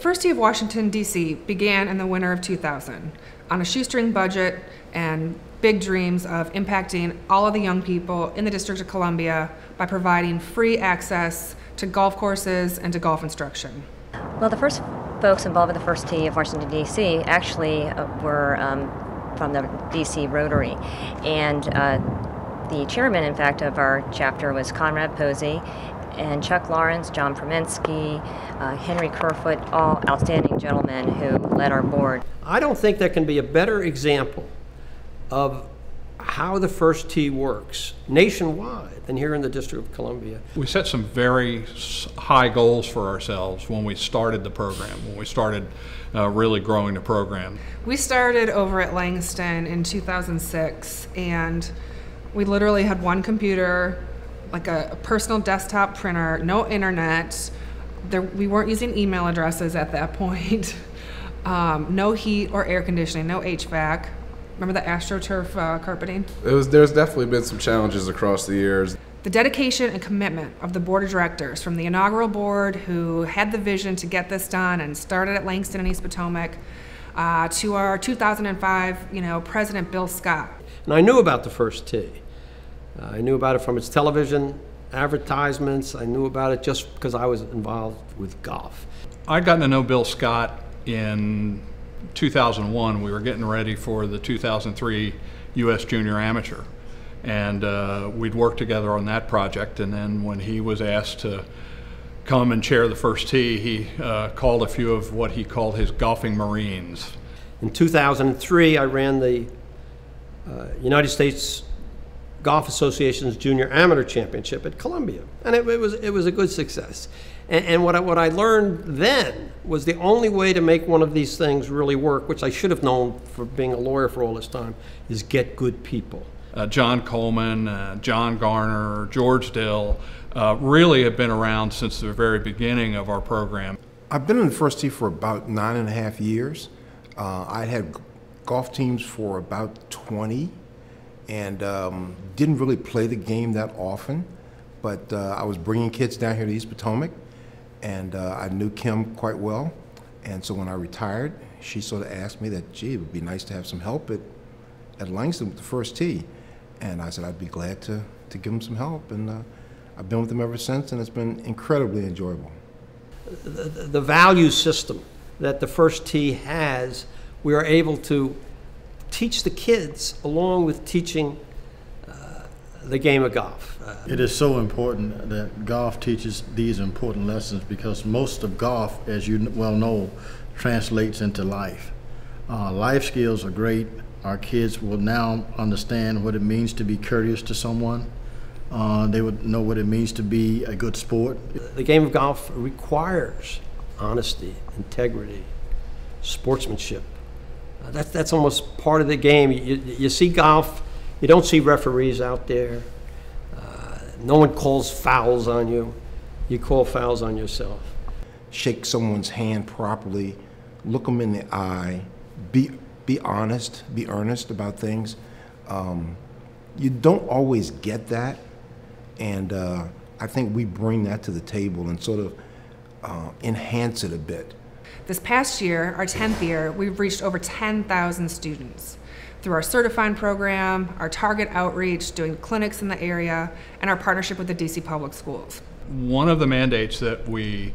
first tee of Washington, D.C. began in the winter of 2000 on a shoestring budget and big dreams of impacting all of the young people in the District of Columbia by providing free access to golf courses and to golf instruction. Well, the first folks involved with the first tee of Washington, D.C. actually were from the D.C. Rotary. And the chairman, in fact, of our chapter was Conrad Posey, and Chuck Lawrence, John Prominsky, Henry Kerfoot, all outstanding gentlemen who led our board. I don't think there can be a better example of how the first tee works nationwide than here in the District of Columbia. We set some very high goals for ourselves when we started the program, when we started really growing the program. We started over at Langston in 2006, and we literally had one computer, like a personal desktop printer, no internet. We weren't using email addresses at that point. No heat or air conditioning, no HVAC. Remember the AstroTurf carpeting? There's definitely been some challenges across the years. The dedication and commitment of the board of directors, from the inaugural board who had the vision to get this done and started at Langston and East Potomac, to our 2005, President Bill Scott. And I knew about the first tee. I knew about it from its television advertisements. I knew about it just because I was involved with golf. I'd gotten to know Bill Scott in 2001. We were getting ready for the 2003 U.S. Junior Amateur, and we'd worked together on that project. And then when he was asked to come and chair the first tee, he called a few of what he called his golfing Marines. In 2003, I ran the United States Golf Association's Junior Amateur Championship at Columbia, and it was a good success. And what I learned then was the only way to make one of these things really work, which I should have known for being a lawyer for all this time, is get good people. John Coleman, John Garner, George Dill really have been around since the very beginning of our program. I've been in the first tee for about 9.5 years. I had golf teams for about 20, and didn't really play the game that often, but I was bringing kids down here to East Potomac, and I knew Kim quite well, and so when I retired, she sort of asked me that, gee, it would be nice to have some help at Langston with the first tee, and I said I'd be glad to give them some help, and I've been with them ever since, and it's been incredibly enjoyable. The value system that the first tee has, we are able to teach the kids along with teaching the game of golf. It is so important that golf teaches these important lessons, because most of golf, as you well know, translates into life. Life skills are great. Our kids will now understand what it means to be courteous to someone. They would know what it means to be a good sport. The game of golf requires honesty, integrity, sportsmanship. That's almost part of the game. You see golf, you don't see referees out there. No one calls fouls on you. You call fouls on yourself. Shake someone's hand properly, look them in the eye, be honest, be earnest about things. You don't always get that, and I think we bring that to the table and sort of enhance it a bit. This past year, our 10th year, we've reached over 10,000 students through our certifying program, our target outreach, doing clinics in the area, and our partnership with the DC Public Schools. One of the mandates that we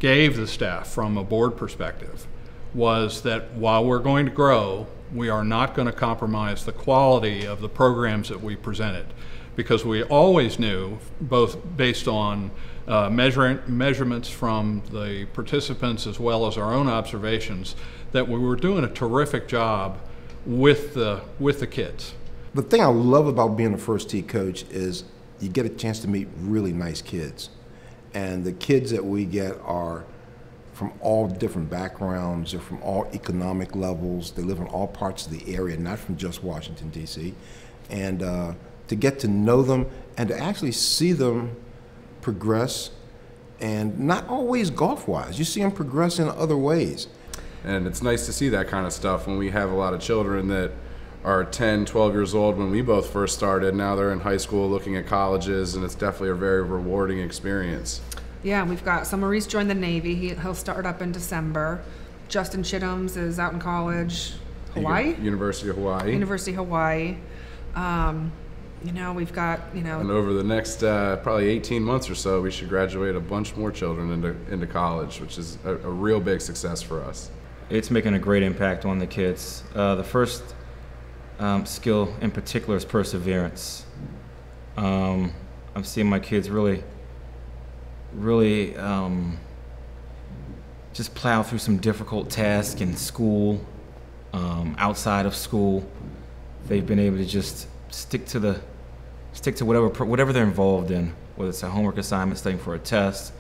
gave the staff from a board perspective was that while we're going to grow, we are not going to compromise the quality of the programs that we presented, because we always knew, both based on measurements from the participants as well as our own observations, that we were doing a terrific job with the kids. The thing I love about being a first tee coach is you get a chance to meet really nice kids. And the kids that we get are from all different backgrounds, they're from all economic levels, they live in all parts of the area, not from just Washington, D.C. And to get to know them and to actually see them progress, and not always golf-wise, you see them progress in other ways. And it's nice to see that kind of stuff when we have a lot of children that are 10, 12 years old when we both first started. Now they're in high school looking at colleges, and it's definitely a very rewarding experience. Yeah, we've got, so Maurice joined the Navy. He'll start up in December. Justin Chittum's is out in college, Hawaii? University of Hawaii. University of Hawaii. You know, we've got, you know. And over the next probably 18 months or so, we should graduate a bunch more children into college, which is a real big success for us. It's making a great impact on the kids. The first skill in particular is perseverance. I'm seeing my kids really just plow through some difficult tasks in school, outside of school. They've been able to just stick to whatever they're involved in, whether it's a homework assignment, studying for a test,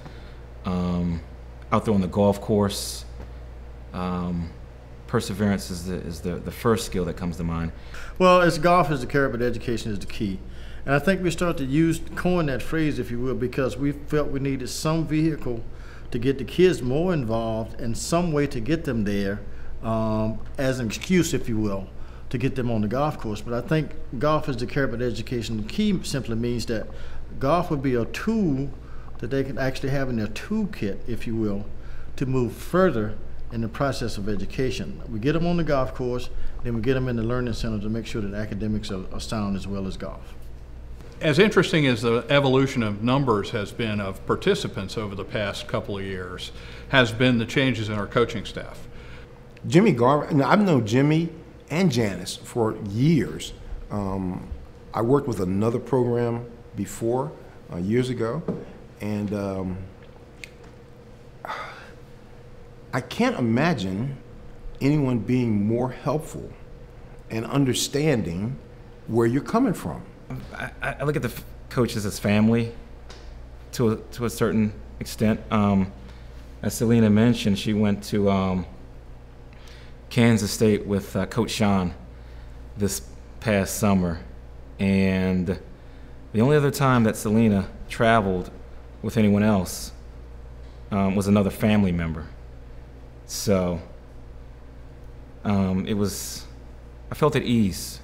out there on the golf course. Perseverance is the first skill that comes to mind. Well, as golf is the carrot, but education is the key. And I think we started to coin that phrase, if you will, because we felt we needed some vehicle to get the kids more involved and some way to get them there, as an excuse, if you will, to get them on the golf course. But I think golf is the carrot, but education. The key simply means that golf would be a tool that they can actually have in their toolkit, if you will, to move further in the process of education. We get them on the golf course, then we get them in the learning center to make sure that academics are sound as well as golf. As interesting as the evolution of numbers has been of participants over the past couple of years, has been the changes in our coaching staff. Jimmy Garver, I've known Jimmy and Janice for years. I worked with another program before, years ago, and I can't imagine anyone being more helpful and understanding where you're coming from. I look at the coaches as family to a certain extent. As Selena mentioned, she went to Kansas State with Coach Sean this past summer, and the only other time that Selena traveled with anyone else was another family member. So I felt at ease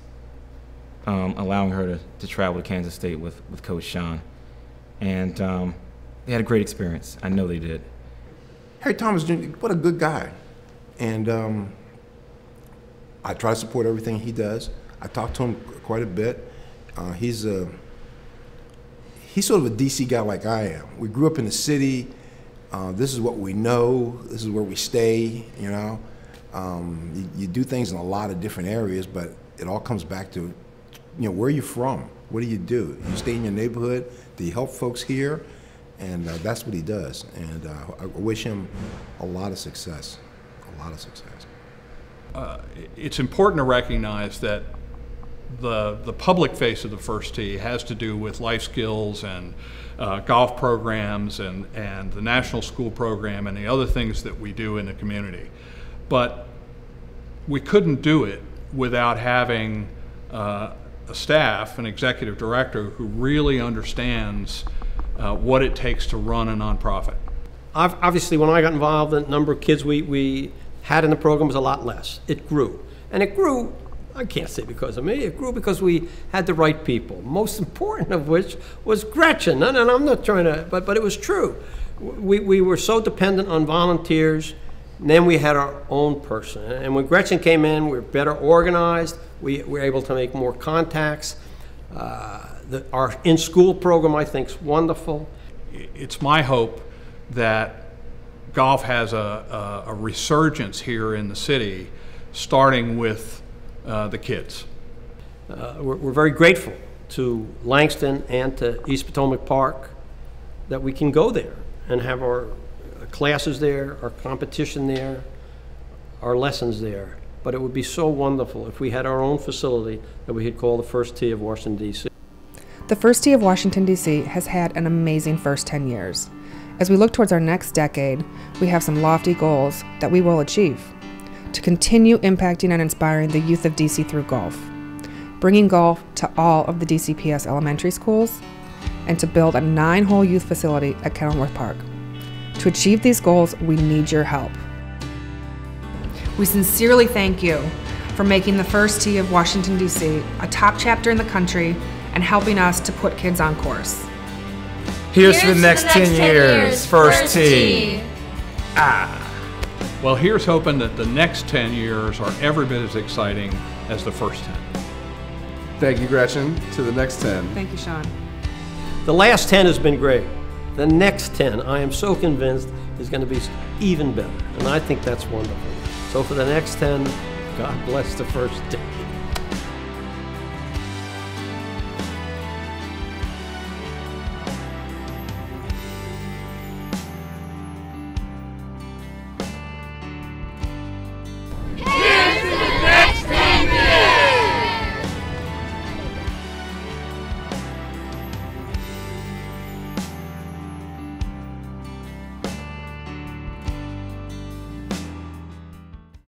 allowing her to travel to Kansas State with Coach Sean. And they had a great experience. I know they did. Harry Thomas Jr., what a good guy. And I try to support everything he does. I talk to him quite a bit. He's sort of a D.C. guy like I am. We grew up in the city. This is what we know. This is where we stay, you know. You do things in a lot of different areas, but it all comes back to, you know, where are you from? What do? You stay in your neighborhood? Do you help folks here? And that's what he does. And I wish him a lot of success, a lot of success. It's important to recognize that the public face of the First Tee has to do with life skills and golf programs and the national school program and the other things that we do in the community. But we couldn't do it without having a staff, an executive director who really understands what it takes to run a nonprofit. Obviously, when I got involved, the number of kids we had in the program was a lot less. It grew. And it grew, I can't say because of me, it grew because we had the right people. Most important of which was Gretchen. And I'm not trying to, but it was true. We were so dependent on volunteers, and then we had our own person. And when Gretchen came in, we were better organized. We were able to make more contacts. Our in-school program, I think, is wonderful. It's my hope that golf has a resurgence here in the city, starting with the kids. We're very grateful to Langston and to East Potomac Park that we can go there and have our classes there, our competition there, our lessons there. But it would be so wonderful if we had our own facility that we could call the First Tee of Washington, D.C. The First Tee of Washington, D.C. has had an amazing first 10 years. As we look towards our next decade, we have some lofty goals that we will achieve. To continue impacting and inspiring the youth of D.C. through golf, bringing golf to all of the DCPS elementary schools, and to build a 9-hole youth facility at Kenilworth Park. To achieve these goals, we need your help. We sincerely thank you for making the First Tee of Washington, D.C. a top chapter in the country and helping us to put kids on course. Here's for the next 10 years. First tee. Well, here's hoping that the next 10 years are every bit as exciting as the first 10. Thank you, Gretchen. To the next 10. Thank you, Sean. The last 10 has been great. The next 10, I am so convinced, is going to be even better. And I think that's wonderful. So for the next 10, God bless the first 10.